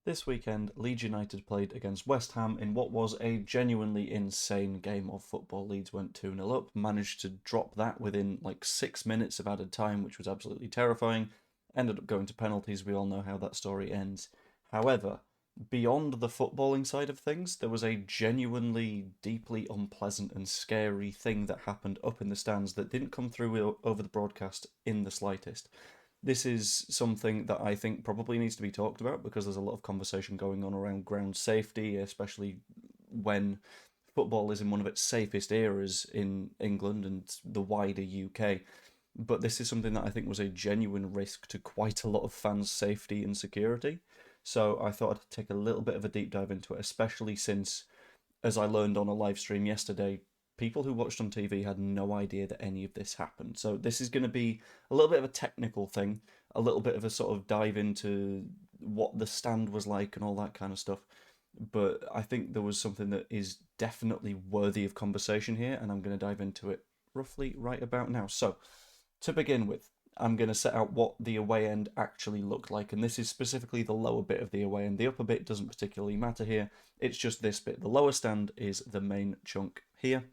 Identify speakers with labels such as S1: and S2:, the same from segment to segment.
S1: This weekend, Leeds United played against West Ham in what was a genuinely insane game of football. Leeds went 2-0 up, managed to drop that within like 6 minutes of added time, which was absolutely terrifying. Ended up going to penalties. We all know how that story ends. However, beyond the footballing side of things, there was a genuinely deeply unpleasant and scary thing that happened up in the stands that didn't come through over the broadcast in the slightest. This is something that I think probably needs to be talked about because there's a lot of conversation going on around ground safety, especially when football is in one of its safest eras in England and the wider UK. But this is something that I think was a genuine risk to quite a lot of fans' safety and security. So I thought I'd take a little bit of a deep dive into it, especially since, as I learned on a live stream yesterday, people who watched on TV had no idea that any of this happened. So this is going to be a little bit of a technical thing, a little bit of a sort of dive into what the stand was like and all that kind of stuff. But I think there was something that is definitely worthy of conversation here, and I'm going to dive into it roughly right about now. So, to begin with, I'm going to set out what the away end actually looked like, and this is specifically the lower bit of the away end. The upper bit doesn't particularly matter here, it's just this bit. The lower stand is the main chunk here.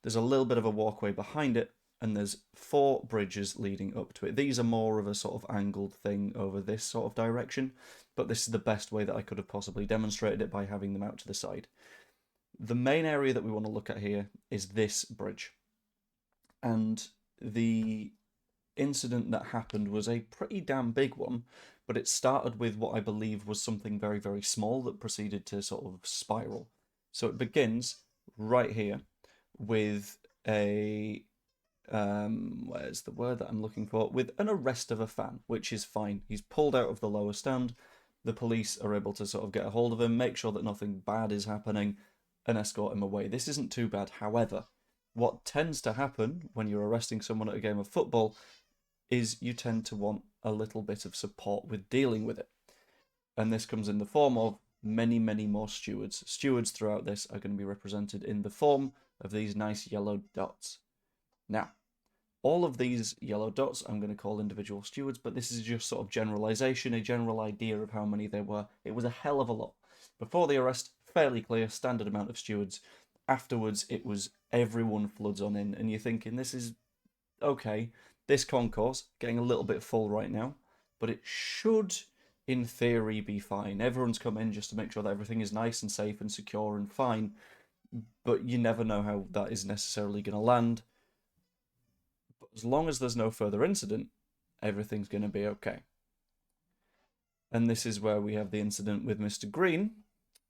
S1: There's a little bit of a walkway behind it, and there's 4 bridges leading up to it. These are more of a sort of angled thing over this sort of direction, but this is the best way that I could have possibly demonstrated it by having them out to the side. The main area that we want to look at here is this bridge. And the incident that happened was a pretty damn big one, but it started with what I believe was something very, very small that proceeded to sort of spiral. So it begins right here with a where's the word that I'm looking for? With an arrest of a fan, which is fine. He's pulled out of the lower stand. The police are able to sort of get a hold of him, make sure that nothing bad is happening, and escort him away. This isn't too bad. However, what tends to happen when you're arresting someone at a game of football is you tend to want a little bit of support with dealing with it. And this comes in the form of many, many more stewards. Stewards throughout this are going to be represented in the form of these nice yellow dots. Now, all of these yellow dots I'm going to call individual stewards, but this is just sort of generalization, a general idea of how many there were. It was a hell of a lot. Before the arrest, fairly clear, standard amount of stewards. Afterwards, it was everyone floods on in, and you're thinking, this is okay. This concourse getting a little bit full right now, but it should, in theory, be fine. Everyone's come in just to make sure that everything is nice and safe and secure and fine, but you never know how that is necessarily going to land. But as long as there's no further incident, everything's going to be okay. And this is where we have the incident with Mr. Green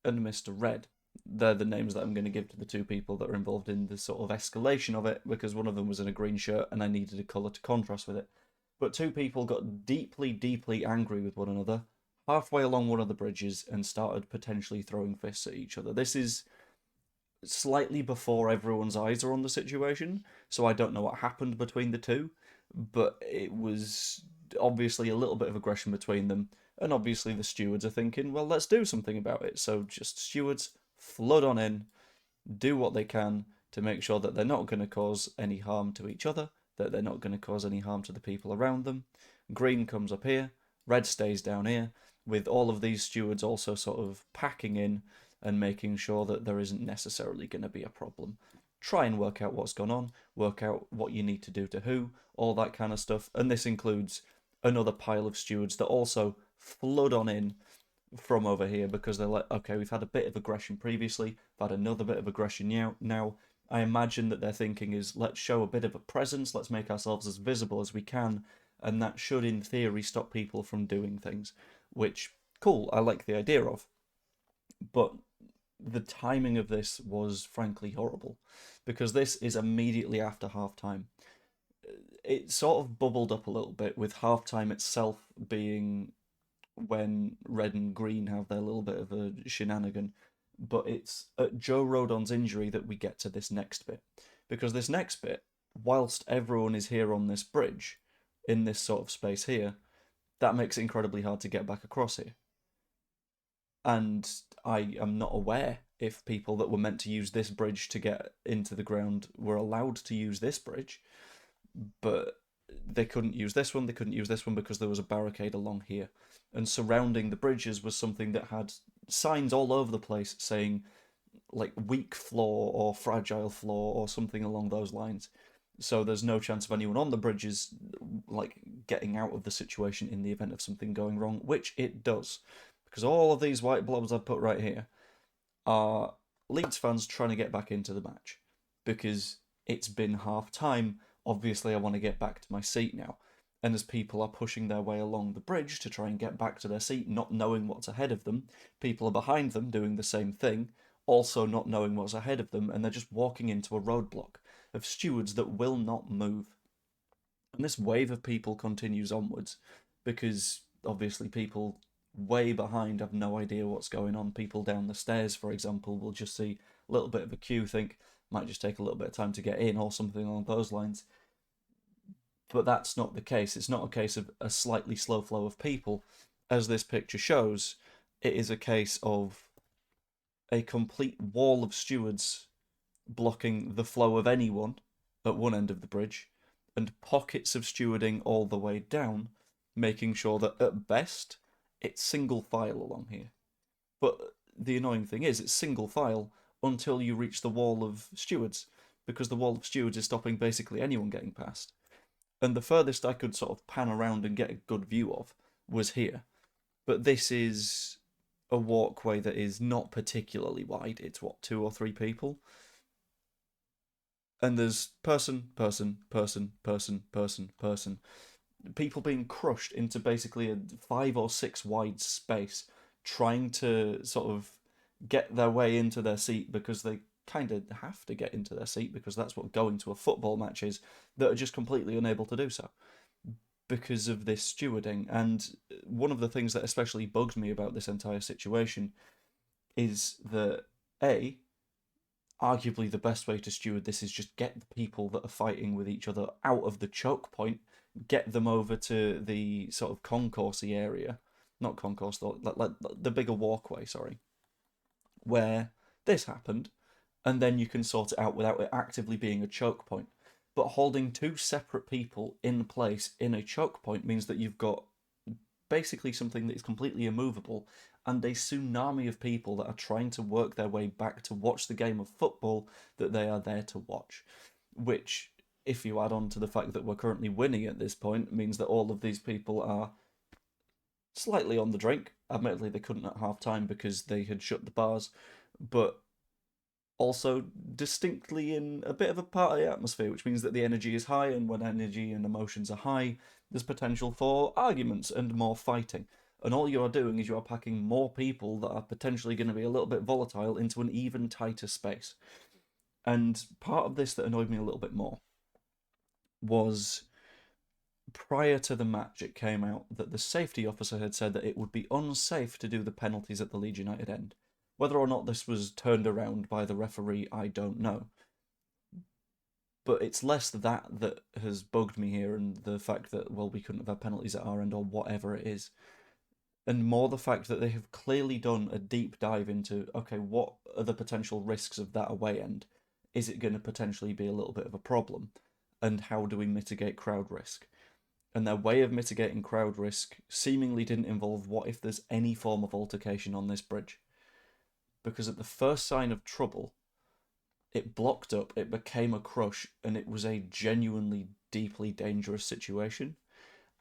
S1: and Mr. Red. They're the names that I'm going to give to the 2 people that are involved in the sort of escalation of it, because one of them was in a green shirt and I needed a colour to contrast with it. But 2 people got deeply, deeply angry with one another halfway along one of the bridges and started potentially throwing fists at each other. This is slightly before everyone's eyes are on the situation, so I don't know what happened between the 2, but it was obviously a little bit of aggression between them, and obviously the stewards are thinking, well, let's do something about it. So just stewards flood on in, do what they can to make sure that they're not going to cause any harm to each other, that they're not going to cause any harm to the people around them. Green comes up here, red stays down here, with all of these stewards also sort of packing in and making sure that there isn't necessarily going to be a problem. Try and work out what's gone on, work out what you need to do to who, all that kind of stuff. And this includes another pile of stewards that also flood on in from over here because they're like, okay, we've had a bit of aggression previously, we've had another bit of aggression now. I imagine that their thinking is, let's show a bit of a presence, let's make ourselves as visible as we can, and that should, in theory, stop people from doing things, which, cool, I like the idea of. But the timing of this was frankly horrible, because this is immediately after half time. It sort of bubbled up a little bit with half time itself being when red and green have their little bit of a shenanigan, but it's at Joe Rodon's injury that we get to this next bit, because this next bit, whilst everyone is here on this bridge, in this sort of space here, that makes it incredibly hard to get back across here. And I am not aware if people that were meant to use this bridge to get into the ground were allowed to use this bridge, but they couldn't use this one, they couldn't use this one because there was a barricade along here. And surrounding the bridges was something that had signs all over the place saying, like, weak floor or fragile floor or something along those lines. So there's no chance of anyone on the bridges, like, getting out of the situation in the event of something going wrong, which it does. Because all of these white blobs I've put right here are Leeds fans trying to get back into the match. Because it's been half time. Obviously, I want to get back to my seat now. And as people are pushing their way along the bridge to try and get back to their seat, not knowing what's ahead of them, people are behind them doing the same thing, also not knowing what's ahead of them, and they're just walking into a roadblock of stewards that will not move. And this wave of people continues onwards because obviously people way behind have no idea what's going on. People down the stairs, for example, will just see a little bit of a queue, think might just take a little bit of time to get in or something along those lines. But that's not the case. It's not a case of a slightly slow flow of people. As this picture shows, it is a case of a complete wall of stewards blocking the flow of anyone at one end of the bridge, and pockets of stewarding all the way down, making sure that at best it's single file along here. But the annoying thing is, it's single file until you reach the wall of stewards, because the wall of stewards is stopping basically anyone getting past. And the furthest I could sort of pan around and get a good view of was here. But this is a walkway that is not particularly wide. It's what, 2 or 3 people? And there's person, person, person, person, person, person. People being crushed into basically a 5 or 6 wide space, trying to sort of get their way into their seat because they kind of have to get into their seat because that's what going to a football match is, that are just completely unable to do so because of this stewarding. And one of the things that especially bugs me about this entire situation is that, A, arguably the best way to steward this is just get the people that are fighting with each other out of the choke point, get them over to the sort of concourse area, not concourse, like the bigger walkway, sorry, where this happened, and then you can sort it out without it actively being a choke point. But holding 2 separate people in place in a choke point means that you've got basically something that is completely immovable and a tsunami of people that are trying to work their way back to watch the game of football that they are there to watch. Which, if you add on to the fact that we're currently winning at this point, means that all of these people are slightly on the drink. Admittedly, they couldn't at half time because they had shut the bars, but also distinctly in a bit of a party atmosphere, which means that the energy is high, and when energy and emotions are high, there's potential for arguments and more fighting. And all you are doing is you are packing more people that are potentially going to be a little bit volatile into an even tighter space. And part of this that annoyed me a little bit more was prior to the match, it came out that the safety officer had said that it would be unsafe to do the penalties at the Leeds United end. Whether or not this was turned around by the referee, I don't know. But it's less that has bugged me here, and the fact that, well, we couldn't have had penalties at our end or whatever it is. And more the fact that they have clearly done a deep dive into, okay, what are the potential risks of that away end? Is it going to potentially be a little bit of a problem? And how do we mitigate crowd risk? And their way of mitigating crowd risk seemingly didn't involve what if there's any form of altercation on this bridge. Because at the first sign of trouble, it blocked up, it became a crush, and it was a genuinely deeply dangerous situation.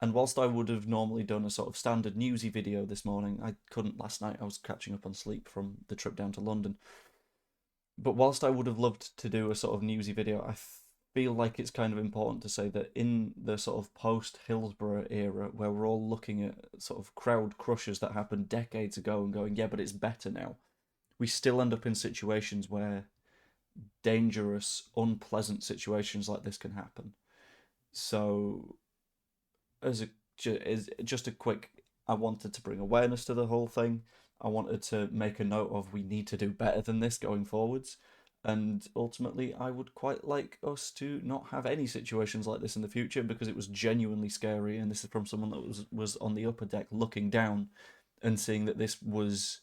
S1: And whilst I would have normally done a sort of standard newsy video this morning, I couldn't last night. I was catching up on sleep from the trip down to London. But whilst I would have loved to do a sort of newsy video, I feel like it's kind of important to say that in the sort of post-Hillsborough era, where we're all looking at sort of crowd crushes that happened decades ago and going, yeah, but it's better now, we still end up in situations where dangerous, unpleasant situations like this can happen. So, as just a quick, I wanted to bring awareness to the whole thing. I wanted to make a note of we need to do better than this going forwards. And ultimately, I would quite like us to not have any situations like this in the future, because it was genuinely scary. And this is from someone that was on the upper deck looking down and seeing that this was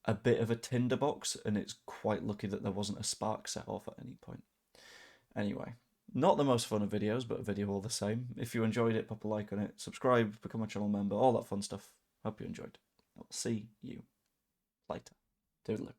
S1: a bit of a tinderbox, and it's quite lucky that there wasn't a spark set off at any point. Anyway, Not the most fun of videos, but a video all the same. If you enjoyed it, pop a like on it, subscribe, become a channel member, all that fun stuff. Hope you enjoyed. I'll see you later. Toodaloo.